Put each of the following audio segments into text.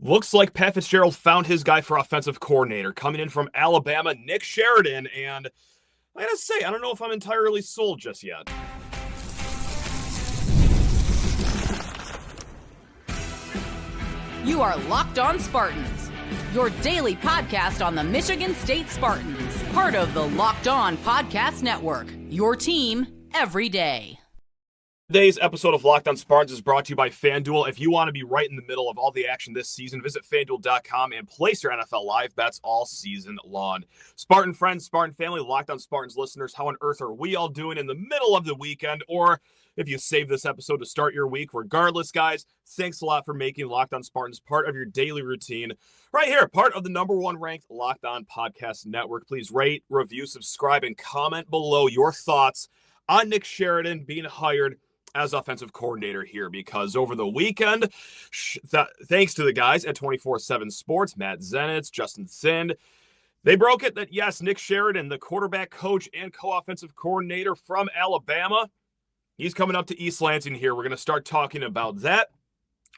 Looks like Pat Fitzgerald found his guy for offensive coordinator, coming in from Alabama, Nick Sheridan, and I gotta say, I don't know if I'm entirely sold just yet. You are Locked On Spartans, your daily podcast on the Michigan State Spartans, part of the Locked On Podcast Network, your team every day. Today's episode of Locked On Spartans is brought to you by FanDuel. If you want to be right in the middle of all the action this season, visit FanDuel.com and place your NFL live bets all season long. Spartan friends, Spartan family, Locked On Spartans listeners, how on earth are we all doing in the middle of the weekend? Or if you save this episode to start your week, regardless, guys, thanks a lot for making Locked On Spartans part of your daily routine. Right here, part of the #1 ranked Locked On Podcast Network. Please rate, review, subscribe, and comment below your thoughts on Nick Sheridan being hired as offensive coordinator here, because over the weekend, thanks to the guys at 24/7 Sports, Matt Zenitz, Justin Thind, they broke it that, yes, Nick Sheridan, the quarterback coach and co-offensive coordinator from Alabama, he's coming up to East Lansing here. We're going to start talking about that.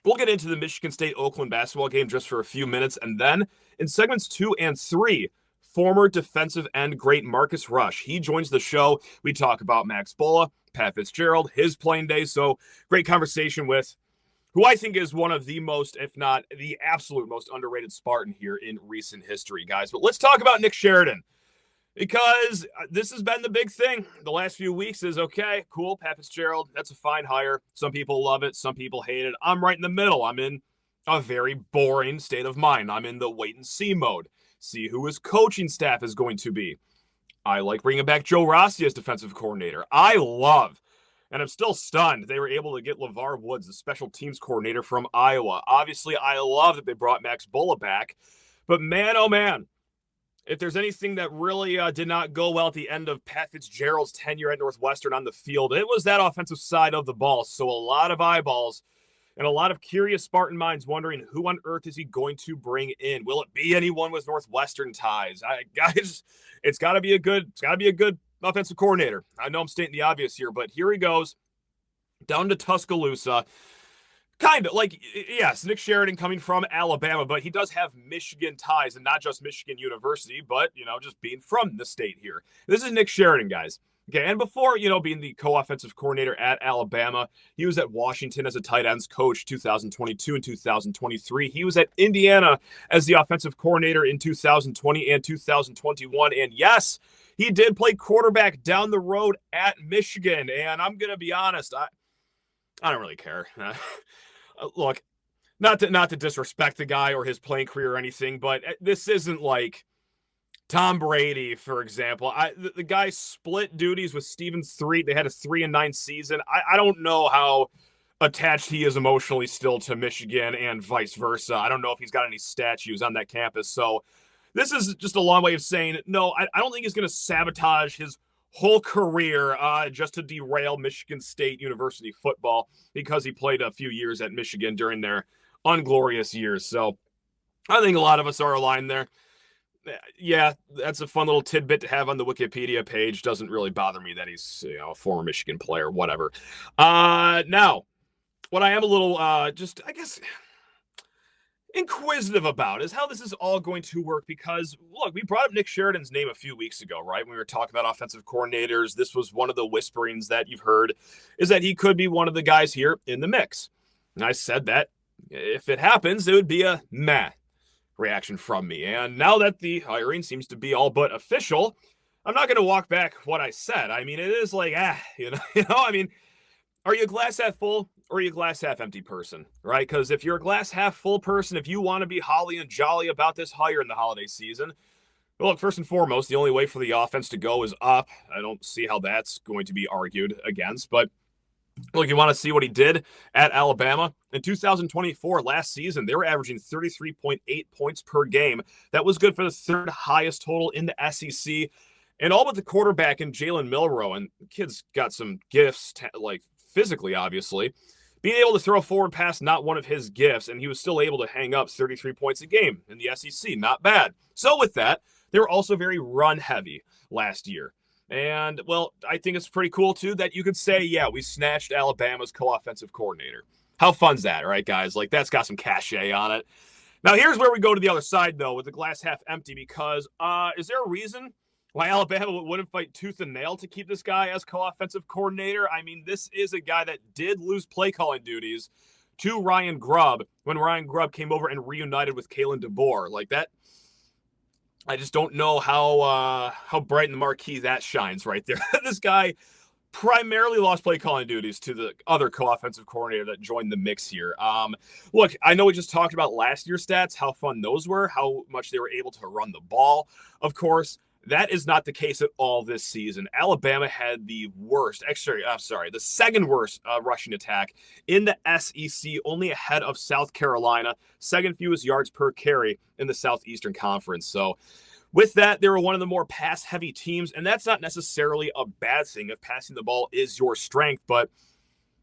We'll get into the Michigan State Oakland basketball game just for a few minutes, and then in segments 2 and 3, former defensive end great Marcus Rush. He joins the show. We talk about Max Bullough, Pat Fitzgerald, his playing days. So great conversation with who I think is one of the most, if not the absolute most underrated Spartan here in recent history, guys. But let's talk about Nick Sheridan, because this has been the big thing the last few weeks is, okay, cool, Pat Fitzgerald, that's a fine hire. Some people love it. Some people hate it. I'm right in the middle. I'm in a very boring state of mind. I'm in the wait and see mode. See who his coaching staff is going to be. I like bringing back Joe Rossi as defensive coordinator. I love, and I'm still stunned, they were able to get LeVar Woods, the special teams coordinator from Iowa. Obviously, I love that they brought Max Bullough back. But man, oh man, if there's anything that really did not go well at the end of Pat Fitzgerald's tenure at Northwestern on the field, it was that offensive side of the ball. So a lot of eyeballs and a lot of curious Spartan minds wondering who on earth is he going to bring in? Will it be anyone with Northwestern ties? Guys, it's got to be a good offensive coordinator. I know I'm stating the obvious here, but here he goes down to Tuscaloosa. Kind of like, yes, Nick Sheridan coming from Alabama, but he does have Michigan ties, and not just Michigan University, but, just being from the state here. This is Nick Sheridan, guys. Okay, and before, being the co-offensive coordinator at Alabama, he was at Washington as a tight ends coach 2022 and 2023. He was at Indiana as the offensive coordinator in 2020 and 2021. And yes, he did play quarterback down the road at Michigan. And I'm going to be honest, I don't really care. Look, not to disrespect the guy or his playing career or anything, but this isn't like Tom Brady, for example. The guy split duties with Steven Street. They had a 3-9 season. I don't know how attached he is emotionally still to Michigan and vice versa. I don't know if he's got any statues on that campus. So this is just a long way of saying, no, I don't think he's going to sabotage his whole career just to derail Michigan State University football, because he played a few years at Michigan during their unglorious years. So I think a lot of us are aligned there. Yeah, that's a fun little tidbit to have on the Wikipedia page. Doesn't really bother me that he's a former Michigan player, whatever. Now, what I am a little inquisitive about is how this is all going to work, because, look, we brought up Nick Sheridan's name a few weeks ago, right? When we were talking about offensive coordinators, this was one of the whisperings that you've heard, is that he could be one of the guys here in the mix. And I said that if it happens, it would be a meh reaction from me. And now that the hiring seems to be all but official, I'm not going to walk back what I said. I mean, it is like, I mean, are you a glass half full or are you a glass half empty person, right? Because if you're a glass half full person, if you want to be holly and jolly about this hire in the holiday season, well, look, first and foremost, the only way for the offense to go is up. I don't see how that's going to be argued against, but look, you want to see what he did at Alabama in 2024, last season. They were averaging 33.8 points per game. That was good for the third highest total in the SEC. And all but the quarterback and Jalen Milroe. And the kid's got some gifts, like physically, obviously. Being able to throw a forward pass, not one of his gifts. And he was still able to hang up 33 points a game in the SEC. Not bad. So with that, they were also very run heavy last year. And, well, I think it's pretty cool, too, that you could say, yeah, we snatched Alabama's co-offensive coordinator. How fun's that, right, guys? Like, that's got some cachet on it. Now, here's where we go to the other side, though, with the glass half empty, because is there a reason why Alabama wouldn't fight tooth and nail to keep this guy as co-offensive coordinator? I mean, this is a guy that did lose play calling duties to Ryan Grubb when Ryan Grubb came over and reunited with Kalen DeBoer. Like that, I just don't know how bright in the marquee that shines right there. This guy primarily lost play calling duties to the other co-offensive coordinator that joined the mix here. Look, I know we just talked about last year's stats, how fun those were, how much they were able to run the ball. Of course, that is not the case at all this season. Alabama had the second worst rushing attack in the SEC, only ahead of South Carolina, second fewest yards per carry in the Southeastern Conference. So with that, they were one of the more pass-heavy teams, and that's not necessarily a bad thing if passing the ball is your strength, but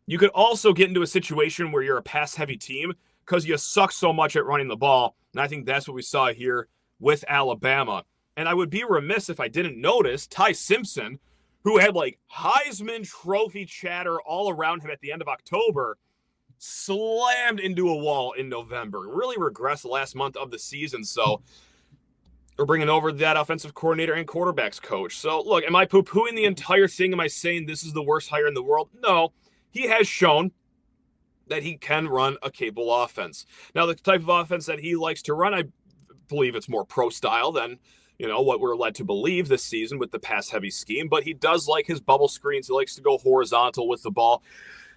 you could also get into a situation where you're a pass-heavy team because you suck so much at running the ball, and I think that's what we saw here with Alabama. And I would be remiss if I didn't notice Ty Simpson, who had like Heisman Trophy chatter all around him at the end of October, slammed into a wall in November. Really regressed the last month of the season. So we're bringing over that offensive coordinator and quarterbacks coach. So look, am I poo-pooing the entire thing? Am I saying this is the worst hire in the world? No, he has shown that he can run a capable offense. Now, the type of offense that he likes to run, I believe it's more pro style than what we're led to believe this season with the pass-heavy scheme, but he does like his bubble screens. He likes to go horizontal with the ball.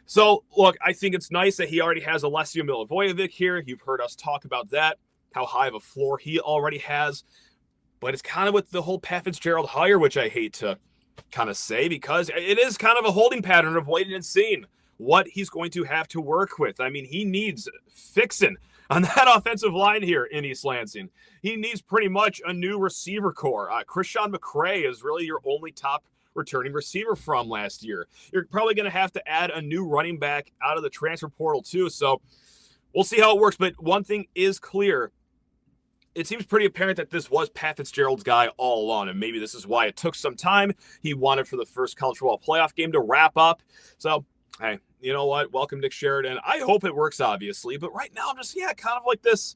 So, look, I think it's nice that he already has Alessio Milivojevic here. You've heard us talk about that, how high of a floor he already has. But it's kind of with the whole Pat Fitzgerald hire, which I hate to kind of say, because it is kind of a holding pattern of waiting and seeing what he's going to have to work with. I mean, he needs fixing on that offensive line here in East Lansing. He needs pretty much a new receiver core. Christian McCray is really your only top returning receiver from last year. You're probably going to have to add a new running back out of the transfer portal too. So we'll see how it works. But one thing is clear. It seems pretty apparent that this was Pat Fitzgerald's guy all along, and maybe this is why it took some time. He wanted for the first college football playoff game to wrap up. So, hey, you know what? Welcome, Nick Sheridan. I hope it works, obviously, but right now I'm just, kind of like this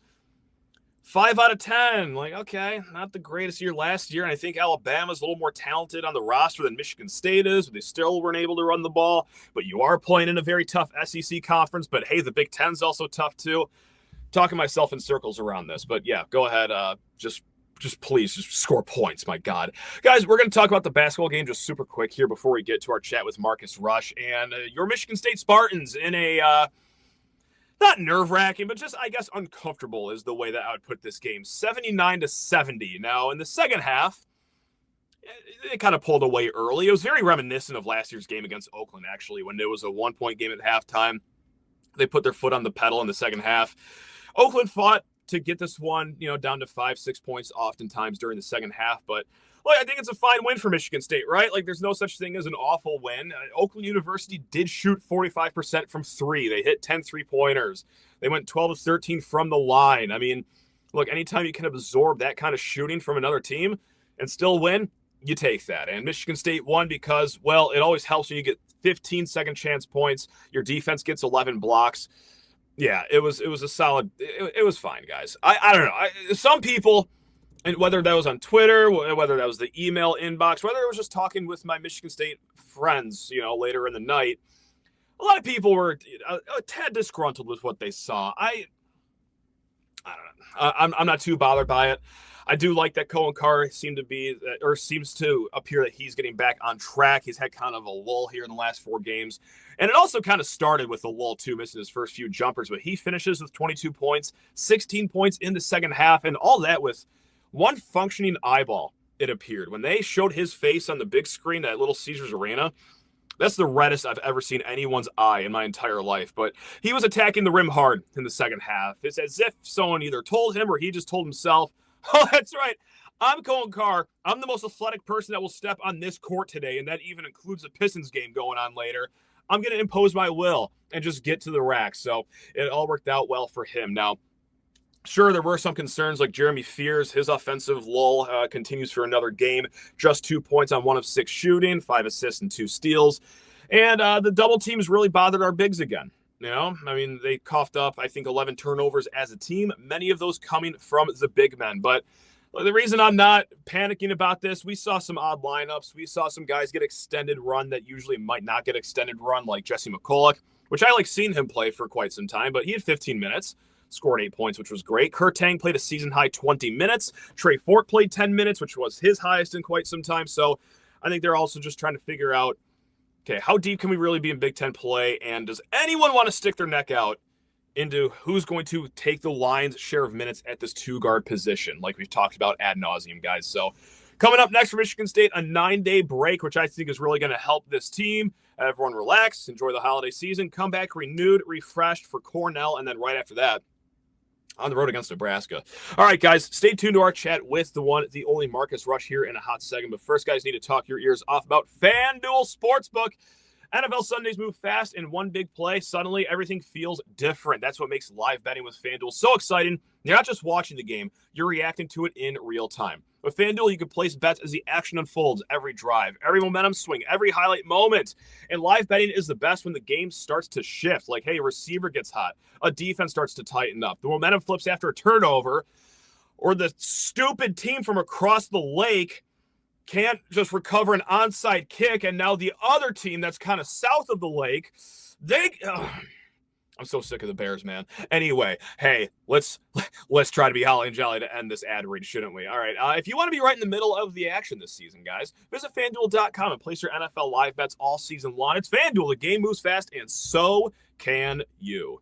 5 out of 10. Like, okay, not the greatest year last year, and I think Alabama's a little more talented on the roster than Michigan State is, but they still weren't able to run the ball. But you are playing in a very tough SEC conference, but hey, the Big Ten's also tough too. Talking myself in circles around this, but yeah, go ahead. Just please just score points. My God, guys, we're going to talk about the basketball game just super quick here before we get to our chat with Marcus Rush and your Michigan State Spartans in a not nerve-wracking, but just I guess uncomfortable is the way that I would put this game. 79-70. Now in the second half, it kind of pulled away early. It was very reminiscent of last year's game against Oakland, actually, when it was a 1-point game at halftime. They put their foot on the pedal in the second half. Oakland fought to get this one, down to 5-6 points oftentimes during the second half. But look, I think it's a fine win for Michigan State, right? Like, there's no such thing as an awful win. Oakland University did shoot 45% from three. They hit 10 3-pointers. They went 12 of 13 from the line. I mean, look, anytime you can absorb that kind of shooting from another team and still win, you take that. And Michigan State won because, well, it always helps when you get 15 second chance points. Your defense gets 11 blocks. Yeah, it was a solid. It was fine, guys. I don't know. Some people, and whether that was on Twitter, whether that was the email inbox, whether it was just talking with my Michigan State friends, later in the night, a lot of people were a tad disgruntled with what they saw. I don't know. I'm not too bothered by it. I do like that Cohen Carr seems to appear that he's getting back on track. He's had kind of a lull here in the last 4 games. And it also kind of started with a lull, too, missing his first few jumpers. But he finishes with 22 points, 16 points in the second half, and all that with one functioning eyeball, it appeared. When they showed his face on the big screen at Little Caesars Arena, that's the reddest I've ever seen anyone's eye in my entire life. But he was attacking the rim hard in the second half. It's as if someone either told him or he just told himself, oh, that's right. I'm Cohen Carr. I'm the most athletic person that will step on this court today, and that even includes a Pistons game going on later. I'm going to impose my will and just get to the rack. So it all worked out well for him. Now, sure, there were some concerns like Jeremy Fears. His offensive lull continues for another game. Just 2 points on 1 of 6 shooting, 5 assists and 2 steals. And the double teams really bothered our bigs again. I mean, they coughed up, I think, 11 turnovers as a team, many of those coming from the big men. But the reason I'm not panicking about this, we saw some odd lineups. We saw some guys get extended run that usually might not get extended run, like Jesse McCulloch, which I like seeing him play for quite some time, but he had 15 minutes, scored 8 points, which was great. Kurt Tang played a season-high 20 minutes. Trey Fort played 10 minutes, which was his highest in quite some time. So I think they're also just trying to figure out, okay, how deep can we really be in Big Ten play, and does anyone want to stick their neck out into who's going to take the Lions' share of minutes at this two-guard position, like we've talked about ad nauseum, guys. So coming up next for Michigan State, a 9-day break, which I think is really going to help this team. Everyone relax, enjoy the holiday season, come back renewed, refreshed for Cornell, and then right after that, on the road against Nebraska. All right, guys, stay tuned to our chat with the one, the only Marcus Rush here in a hot second. But first, guys, need to talk your ears off about FanDuel Sportsbook. NFL Sundays move fast in one big play. Suddenly, everything feels different. That's what makes live betting with FanDuel so exciting. You're not just watching the game, you're reacting to it in real time. With FanDuel, you can place bets as the action unfolds, every drive, every momentum swing, every highlight moment. And live betting is the best when the game starts to shift. Like, hey, a receiver gets hot, a defense starts to tighten up, the momentum flips after a turnover, or the stupid team from across the lake can't just recover an onside kick, and now the other team that's kind of south of the lake, I'm so sick of the Bears, man. Anyway, hey, let's try to be holly and jolly to end this ad read, shouldn't we? All right, if you want to be right in the middle of the action this season, guys, visit FanDuel.com and place your NFL live bets all season long. It's FanDuel. The game moves fast, and so can you.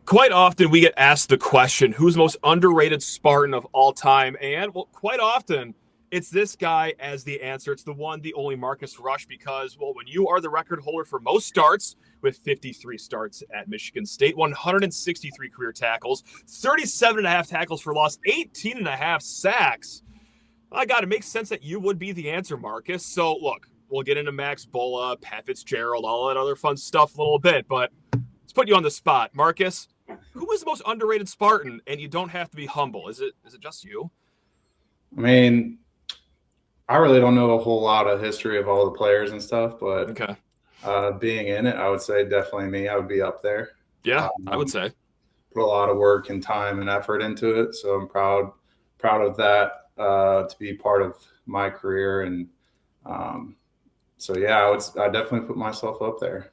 Quite often we get asked the question, who's the most underrated Spartan of all time? And, well, quite often it's this guy as the answer. It's the one, the only Marcus Rush, because, well, when you are the record holder for most starts with 53 starts at Michigan State, 163 career tackles, 37.5 tackles for loss, 18.5 sacks, I got it. Makes sense that you would be the answer, Marcus. So, look, we'll get into Max Bullough, Pat Fitzgerald, all that other fun stuff a little bit, but let's put you on the spot. Marcus, who is the most underrated Spartan? And you don't have to be humble. Is it just you? I mean, I really don't know a whole lot of history of all the players and stuff, but okay. Being in it, I would say definitely me. I would be up there. Yeah, I would say. Put a lot of work and time and effort into it, so I'm proud of that to be part of my career. And so, yeah, I definitely put myself up there.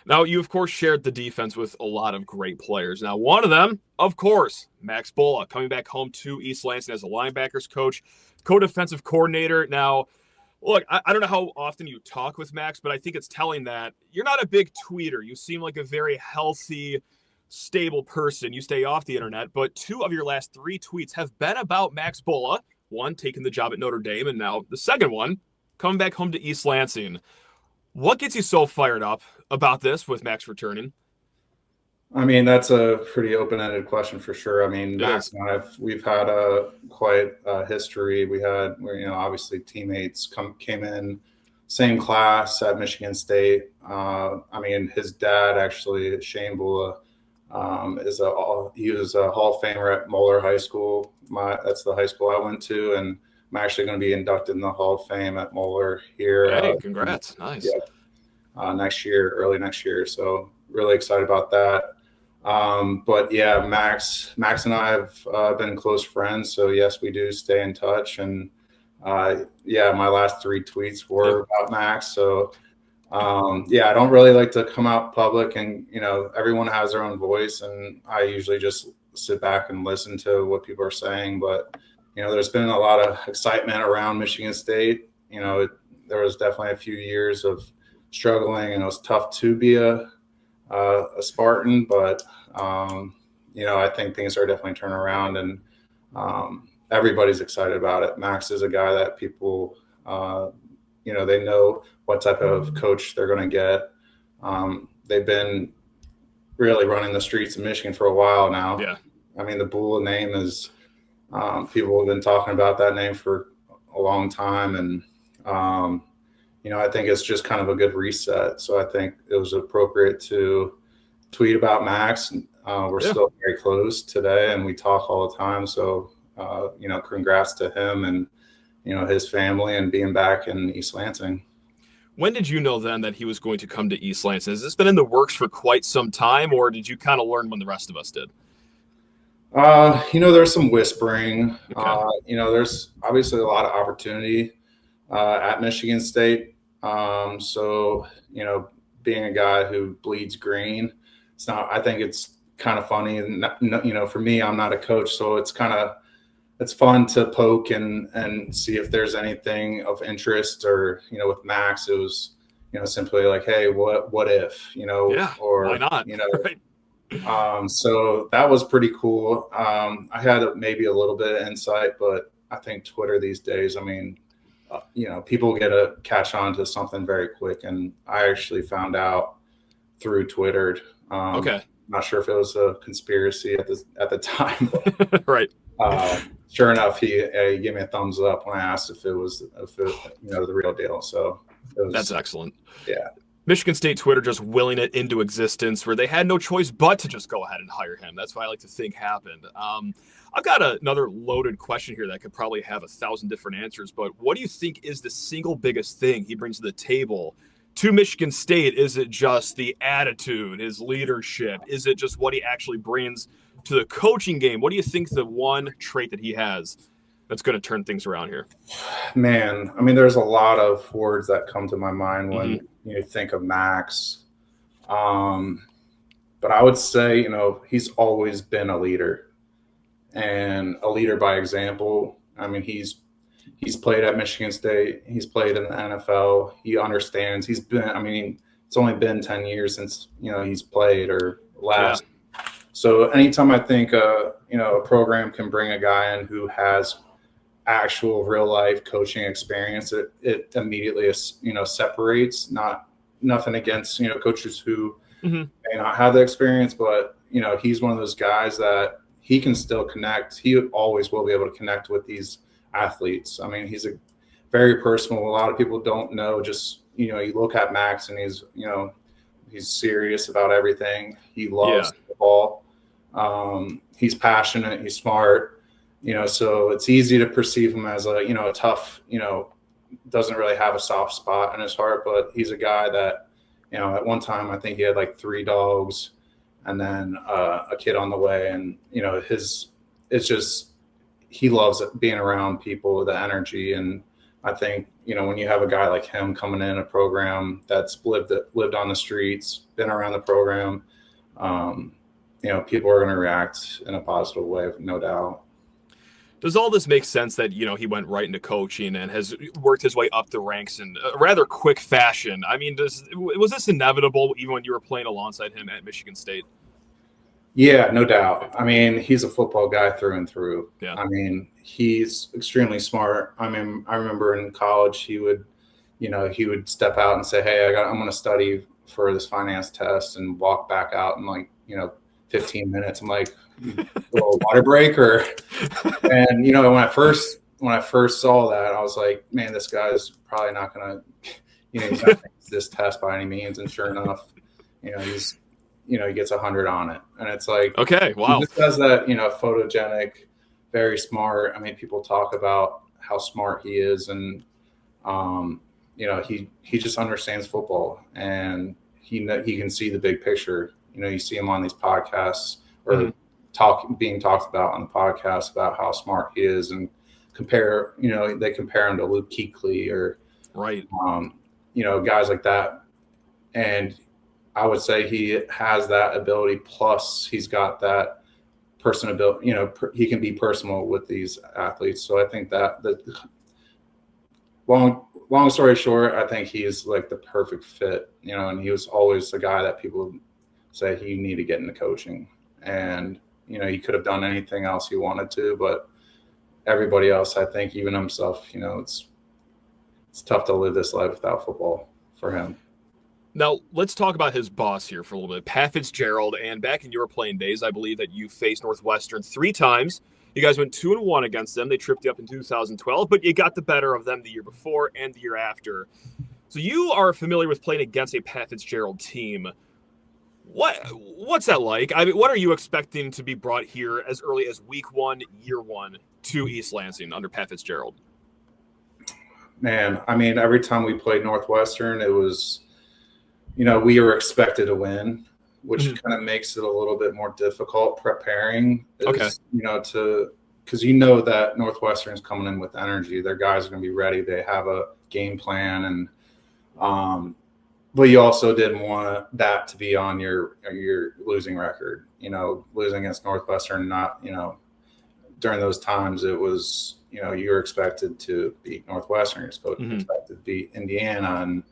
Now, you, of course, shared the defense with a lot of great players. Now, one of them, of course, Max Bullough, coming back home to East Lansing as a linebackers coach, co-defensive coordinator. Now, look, I don't know how often you talk with Max, but I think it's telling that you're not a big tweeter. You seem like a very healthy, stable person. You stay off the internet, but 2 of your last 3 tweets have been about Max Bullough. One, taking the job at Notre Dame, and now the second one, coming back home to East Lansing. What gets you so fired up about this with Max returning? I mean, that's a pretty open-ended question for sure. I mean, Max and I, we've had quite a history. We had, obviously teammates came in, same class at Michigan State. I mean, his dad actually, Shane Bullough, he was a Hall of Famer at Moeller High School. That's the high school I went to, and I'm actually going to be inducted in the Hall of Fame at Moeller here. Hey, congrats. Nice. Yeah, early next year. So really excited about that. But yeah, Max and I have been close friends. So yes, we do stay in touch. And my last 3 tweets were about Max. So I don't really like to come out public, and everyone has their own voice, and I usually just sit back and listen to what people are saying. But there's been a lot of excitement around Michigan State. There was definitely a few years of struggling, and it was tough to be a Spartan. But, I think things are definitely turning around, and everybody's excited about it. Max is a guy that people, they know what type of coach they're going to get. They've been really running the streets of Michigan for a while now. Yeah. I mean, the Bullough name is people have been talking about that name for a long time. And, I think it's just kind of a good reset. So I think it was appropriate to tweet about Max. We're still very close today, and we talk all the time. So, congrats to him and, his family and being back in East Lansing. When did you know then that he was going to come to East Lansing? Has this been in the works for quite some time, or did you kind of learn when the rest of us did? There's some whispering. Okay. There's obviously a lot of opportunity at Michigan State. So, being a guy who bleeds green, I think it's kind of funny. And, for me, I'm not a coach, so it's fun to poke and see if there's anything of interest. Or, with Max, it was, simply like, hey, what if, or, why not? Right. So that was pretty cool. I had maybe a little bit of insight, but I think Twitter these days, people get to catch on to something very quick. And I actually found out through Twitter. Okay. Not sure if it was a conspiracy at the time. But, right. Sure enough, he gave me a thumbs up when I asked if it was the real deal. So that's excellent. Yeah. Michigan State Twitter just willing it into existence where they had no choice but to just go ahead and hire him. That's what I like to think happened. I've got another loaded question here that could probably have 1,000 different answers, but what do you think is the single biggest thing he brings to the table to Michigan State? Is it just the attitude, his leadership? Is it just what he actually brings to the coaching game? What do you think the one trait that he has that's going to turn things around here? Man, there's a lot of words that come to my mind when you think of Max. But I would say, he's always been a leader, and a leader by example. He's played at Michigan State. He's played in the NFL. He understands. He's been, it's only been 10 years since, he's played or last. Yeah. So anytime I think, a program can bring a guy in who has actual real life coaching experience, it immediately, separates. Nothing against, coaches who may not have the experience, but, he's one of those guys that he can still connect. He always will be able to connect with these athletes. He's a very personal. A lot of people don't know, just, you look at Max and he's serious about everything. He loves the ball. He's passionate. He's smart. So it's easy to perceive him as a tough, doesn't really have a soft spot in his heart, but he's a guy that, at one time, I think he had like 3 dogs and then a kid on the way. And, it's just, he loves being around people, the energy. And I think, when you have a guy like him coming in a program that's lived on the streets, been around the program, people are going to react in a positive way, no doubt. Does all this make sense that, he went right into coaching and has worked his way up the ranks in a rather quick fashion? Was this inevitable even when you were playing alongside him at Michigan State? Yeah, no doubt. He's a football guy through and through. Yeah. He's extremely smart. I remember in college he would step out and say, hey, I'm going to study for this finance test, and walk back out in 15 minutes. I'm like, a little water break and when I first saw that, I was like, man, this guy's probably not going to, he's not going to use this test by any means. And sure enough, he gets 100 on it. And it's like, okay, wow. He just does that, photogenic, very smart. People talk about how smart he is, and, he just understands football, and he can see the big picture. You see him on these podcasts or being talked about on the podcast about how smart he is, and they compare him to Luke Kuechly or right. Guys like that. And I would say he has that ability. Plus he's got that personability, he can be personal with these athletes. So I think that long story short, I think he's like the perfect fit, and he was always the guy that people say he need to get into coaching. And, he could have done anything else he wanted to, but everybody else, I think, even himself, it's tough to live this life without football for him. Now, let's talk about his boss here for a little bit, Pat Fitzgerald. And back in your playing days, I believe that you faced Northwestern 3 times. You guys went 2-1 against them. They tripped you up in 2012, but you got the better of them the year before and the year after. So you are familiar with playing against a Pat Fitzgerald team. What's that like? What are you expecting to be brought here as early as week 1, year 1 to East Lansing under Pat Fitzgerald? man, I mean, every time we played Northwestern, it was, we were expected to win, which kind of makes it a little bit more difficult preparing. Okay. Because that Northwestern's coming in with energy. Their guys are going to be ready. They have a game plan, and but you also didn't want that to be on your losing record. Losing against Northwestern, not during those times it was you were expected to beat Northwestern. You're supposed to expect to beat Indiana, and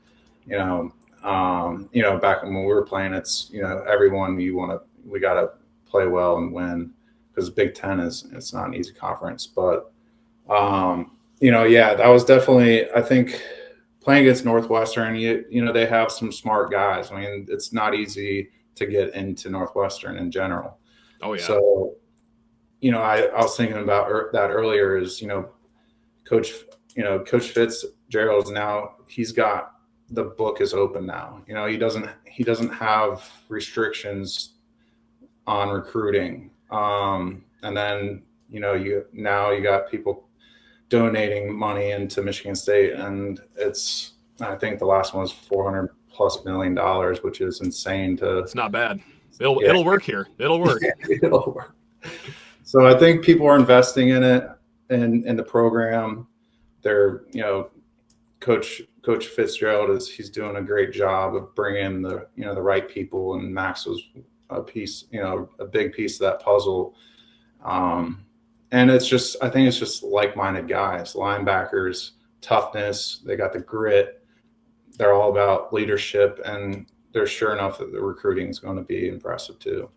back when we were playing, it's everyone we got to play well and win, because Big Ten it's not an easy conference. But that was definitely, I think, playing against Northwestern. They have some smart guys. I mean, it's not easy to get into Northwestern in general. Oh yeah. So I was thinking about that earlier. Is Coach Fitzgerald now, he's got, the book is open now. He doesn't have restrictions on recruiting. And then you got people donating money into Michigan State, and I think the last one was $400+ million, which is insane. It's not bad. It'll work here. It'll work. It'll work. So I think people are investing in it, in the program. They're Coach Fitzgerald he's doing a great job of bringing the right people, and Max was a big piece of that puzzle. And I think it's just like-minded guys, linebackers, toughness. They got the grit. They're all about leadership, and they're sure enough that the recruiting is going to be impressive too.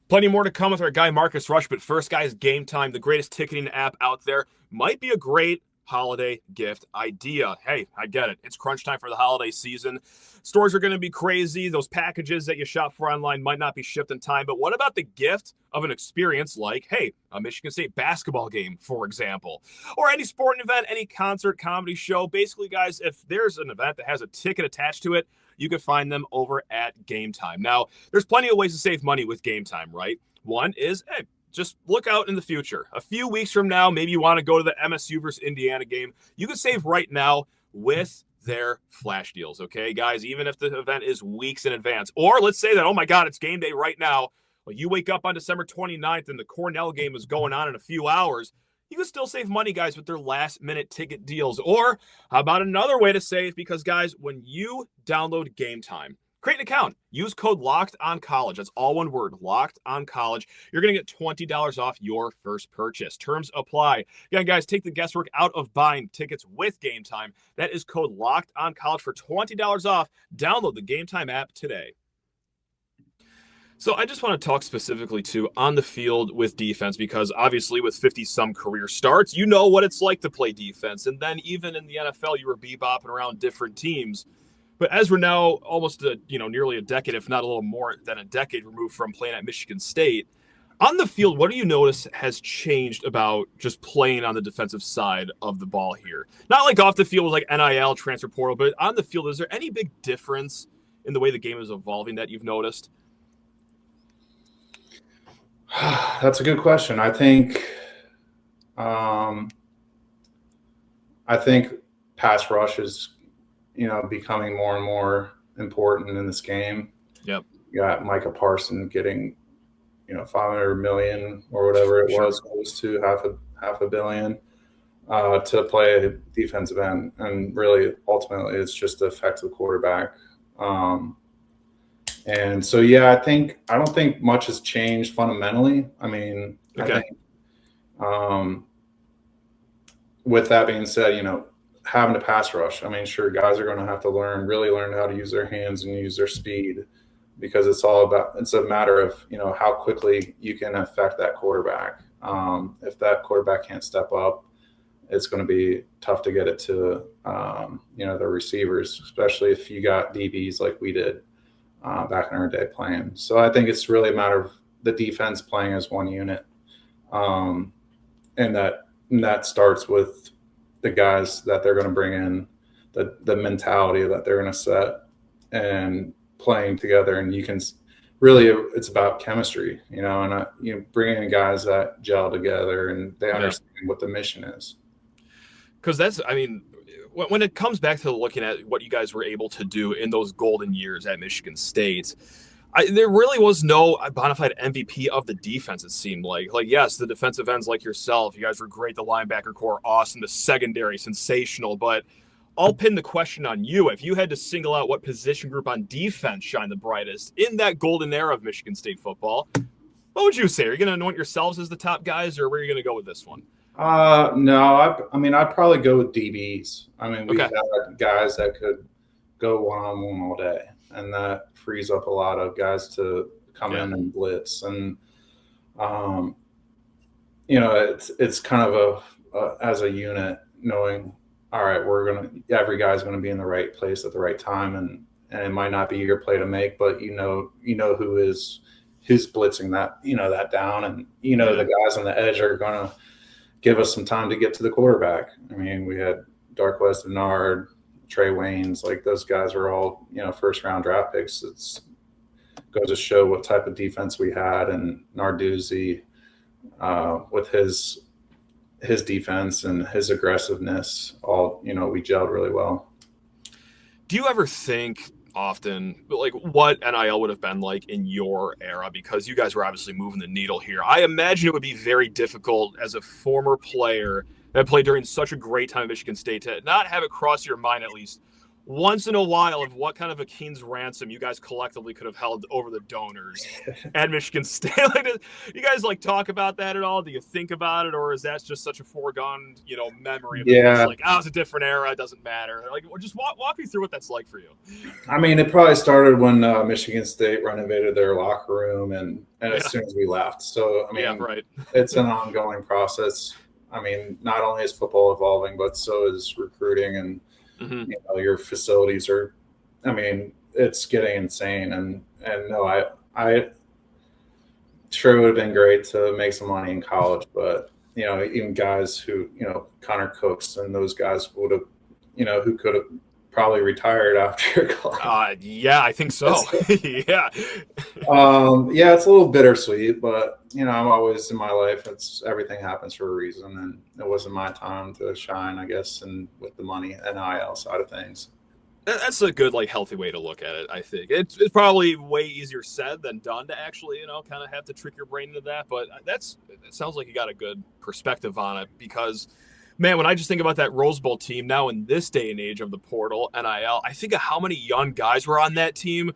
Plenty more to come with our guy Marcus Rush, but first, guys, Game Time, the greatest ticketing app out there, might be a great holiday gift idea. Hey, I get it. It's crunch time for the holiday season. Stores are going to be crazy. Those packages that you shop for online might not be shipped in time, but what about the gift of an experience like, hey, a Michigan State basketball game, for example, or any sporting event, any concert, comedy show? Basically, guys, if there's an event that has a ticket attached to it, you can find them over at Game Time. Now, there's plenty of ways to save money with Game Time, right? One is, hey, just look out in the future. A few weeks from now, maybe you want to go to the MSU versus Indiana game. You can save right now with their flash deals, okay, guys? Even if the event is weeks in advance. Or let's say that, oh my God, it's game day right now. Well, you wake up on December 29th and the Cornell game is going on in a few hours. You can still save money, guys, with their last-minute ticket deals. Or how about another way to save? Because, guys, when you download Game Time, create an account. Use code LOCKEDONCollege. That's all one word, LOCKEDONCollege. You're going to get $20 off your first purchase. Terms apply. Again, guys, take the guesswork out of buying tickets with Game Time. That is code LOCKEDONCollege for $20 off. Download the Game Time app today. So I just want to talk specifically to on the field with defense, because obviously with 50-some career starts, you know what it's like to play defense. And then even in the NFL, you were bebopping around different teams. But as we're now almost nearly a decade, if not a little more than a decade removed from playing at Michigan State, on the field, what do you notice has changed about just playing on the defensive side of the ball here? Not like off the field with like NIL, transfer portal, but on the field, is there any big difference in the way the game is evolving that you've noticed? That's a good question. I think pass rush is, becoming more and more important in this game. Yep. You got Micah Parsons getting, $500 million or whatever it was, close to half a billion to play a defensive end, and really ultimately it's just to affect the quarterback. And so, I don't think much has changed fundamentally. I mean, okay. I think, with that being said, having to pass rush, I mean, sure, guys are going to have to really learn how to use their hands and use their speed, because it's a matter of, how quickly you can affect that quarterback. If that quarterback can't step up, it's going to be tough to get it to, the receivers, especially if you got DBs like we did back in our day playing. So I think it's really a matter of the defense playing as one unit. And that starts with the guys that they're going to bring in, the mentality that they're going to set, and playing together. And you can really, it's about chemistry, and bringing in guys that gel together and they understand what the mission is. Because that's, I mean, when it comes back to looking at what you guys were able to do in those golden years at Michigan State, there really was no bona fide MVP of the defense, it seemed like. Like, yes, the defensive ends like yourself, you guys were great. The linebacker core, awesome. The secondary, sensational. But I'll pin the question on you. If you had to single out what position group on defense shined the brightest in that golden era of Michigan State football, what would you say? Are you going to anoint yourselves as the top guys, or where are you going to go with this one? No, I mean, I'd probably go with DBs. I mean, we had guys that could go one-on-one all day, and that frees up a lot of guys to come in and blitz. And, it's kind of as a unit knowing, all right, every guy's going to be in the right place at the right time. And it might not be your play to make, but you know who's blitzing that, that down. And, the guys on the edge are going to give us some time to get to the quarterback. I mean, we had Darqueze Dennard, Trey Waynes, like those guys are all, first round draft picks. It's goes to show what type of defense we had, and Narduzzi with his defense and his aggressiveness, all, we gelled really well. Do you ever think often, like, what NIL would have been like in your era? Because you guys were obviously moving the needle here. I imagine it would be very difficult as a former player that played during such a great time at Michigan State to not have it cross your mind at least once in a while of what kind of a king's ransom you guys collectively could have held over the donors at Michigan State. Like, you guys talk about that at all? Do you think about it, or is that just such a foregone, memory? Of yeah, it was a different era. It doesn't matter. Just walk me through what that's like for you. I mean, it probably started when Michigan State renovated their locker room, and as soon as we left. So I mean, right. It's an ongoing process. I mean, not only is football evolving, but so is recruiting, and your facilities are, I mean, it's getting insane. And no, I sure it would have been great to make some money in college, but, even guys who, Connor Cooks and those guys would have, who could have probably retired after college. Yeah, I think so. Yeah. It's a little bittersweet, but, I'm always in my life, everything happens for a reason, and it wasn't my time to shine, I guess, and with the money NIL side of things. That's a good, healthy way to look at it, I think. It's probably way easier said than done to actually, kind of have to trick your brain into that, but it sounds like you got a good perspective on it, because man, when I just think about that Rose Bowl team now in this day and age of the portal, NIL, I think of how many young guys were on that team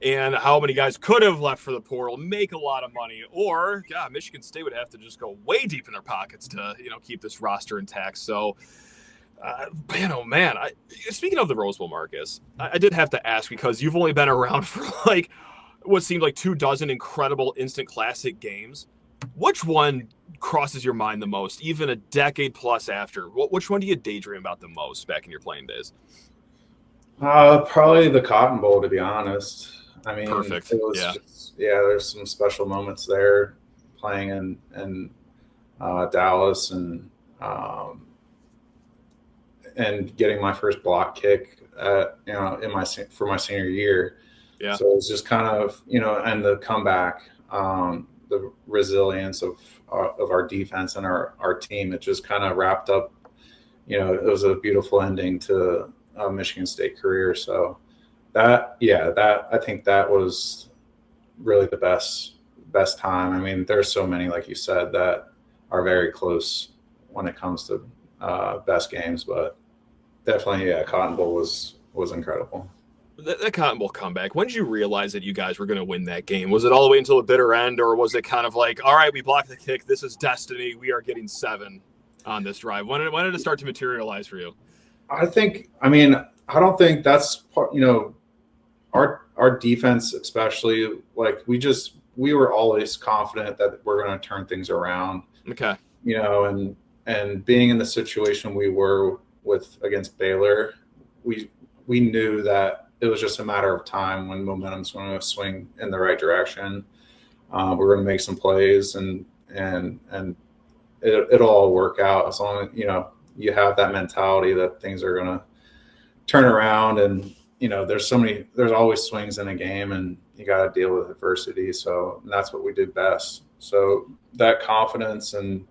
and how many guys could have left for the portal, make a lot of money, or, God, Michigan State would have to just go way deep in their pockets to, keep this roster intact. So, man, oh, man. Speaking of the Rose Bowl, Marcus, I did have to ask, because you've only been around for, what seemed like 24 incredible instant classic games. Which one crosses your mind the most, even a decade plus after? Which one do you daydream about the most back in your playing days? Probably the Cotton Bowl, to be honest. I mean, perfect. It was there's some special moments there playing in Dallas and getting my first block kick for my senior year. Yeah. So it was just kind of, and the comeback, the resilience of our defense and our team. It just kind of wrapped up, it was a beautiful ending to a Michigan State career. So I think that was really the best time. I mean, there's so many, like you said, that are very close when it comes to best games, but definitely, Cotton Bowl was incredible. That Cotton Bowl comeback, when did you realize that you guys were going to win that game? Was it all the way until the bitter end, or was it kind of like, all right, we blocked the kick, this is destiny, we are getting 7 on this drive? When did it start to materialize for you? I don't think that's part, our defense especially, we were always confident that we're going to turn things around. Okay. And being in the situation we were against Baylor, we knew that it was just a matter of time when momentum's going to swing in the right direction. We're going to make some plays, and it'll all work out as long as you have that mentality that things are going to turn around. And there's always swings in a game, and you got to deal with adversity. So that's what we did best. So that confidence and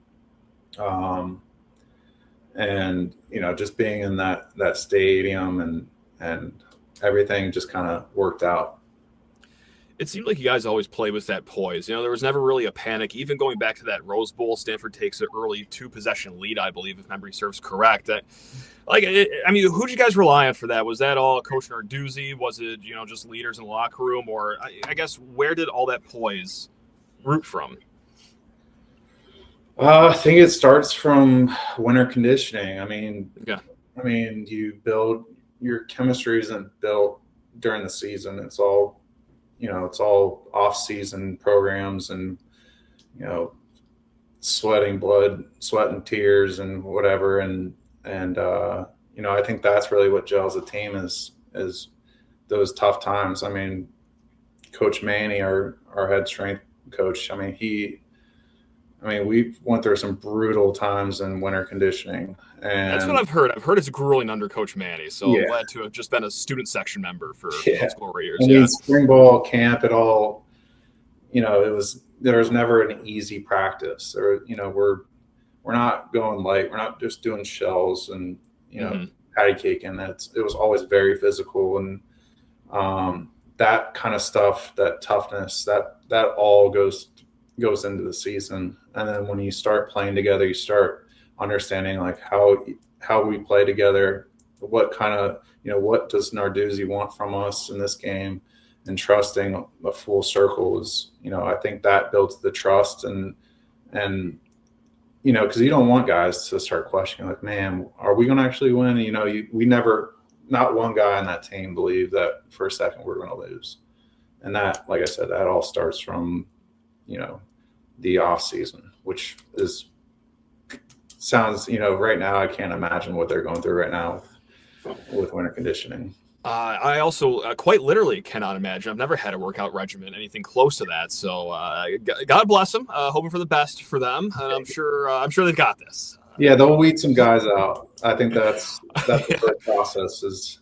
and just being in that stadium and everything just kind of worked out. It seemed like you guys always played with that poise. There was never really a panic. Even going back to that Rose Bowl, Stanford takes an early 2-possession lead, I believe, if memory serves correct. Who did you guys rely on for that? Was that all Coach Narduzzi? Was it, just leaders in the locker room? Or I guess where did all that poise root from? I think it starts from winter conditioning. You build your chemistry isn't built during the season. It's all off-season programs and, sweat and tears and whatever. And I think that's really what gels a team is those tough times. Coach Manny, our head strength coach, we went through some brutal times in winter conditioning. And that's what I've heard. I've heard it's grueling under Coach Manny. So I'm glad to have just been a student section member for those 4 years. Spring ball camp, it all, there was never an easy practice. Or, we're not going light. We're not just doing shells and, patty caking. It was always very physical. And that kind of stuff, that toughness, that all goes into the season. And then when you start playing together, you start understanding like how we play together, what kind of, what does Narduzzi want from us in this game, and trusting a full circle is, I think that builds the trust and because you don't want guys to start questioning like, man, are we going to actually win? We never, not one guy on that team believed that for a second we're going to lose. And that, like I said, that all starts from, the off season, which sounds, right now, I can't imagine what they're going through right now with winter conditioning. I also quite literally cannot imagine. I've never had a workout regimen, anything close to that. So God bless them. Hoping for the best for them. And I'm sure they've got this. Yeah, they'll weed some guys out. I think that's the process is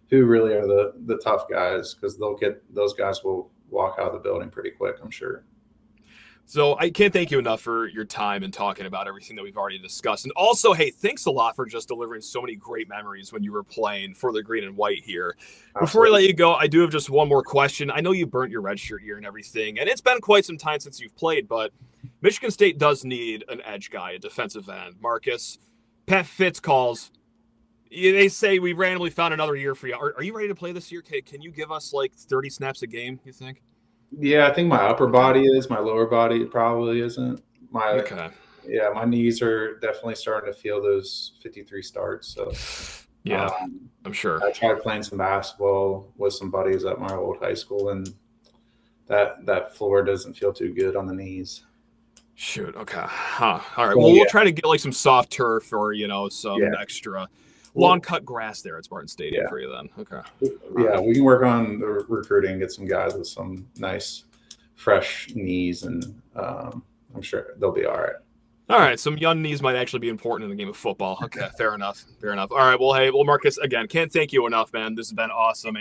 who really are the tough guys, because those guys will walk out of the building pretty quick, I'm sure. So I can't thank you enough for your time and talking about everything that we've already discussed. And also, hey, thanks a lot for just delivering so many great memories when you were playing for the green and white here. Absolutely. Before I let you go, I do have just one more question. I know you burnt your redshirt year and everything, and it's been quite some time since you've played, but Michigan State does need an edge guy, a defensive end. Marcus, Pat Fitz calls. They say we randomly found another year for you. Are you ready to play this year? Can you give us like 30 snaps a game, you think? Yeah, I think my upper body is. My lower body probably isn't. My knees are definitely starting to feel those 53 starts. So I'm sure. I tried playing some basketball with some buddies at my old high school, and that floor doesn't feel too good on the knees. Shoot. Okay. All right. Well, we'll try to get like some soft turf or some extra lawn cut grass there at Spartan Stadium for you then. Okay. Yeah, we can work on the recruiting, get some guys with some nice, fresh knees, and I'm sure they'll be all right. All right, some young knees might actually be important in the game of football. Okay, fair enough. All right, well, hey, Marcus, again, can't thank you enough, man. This has been awesome.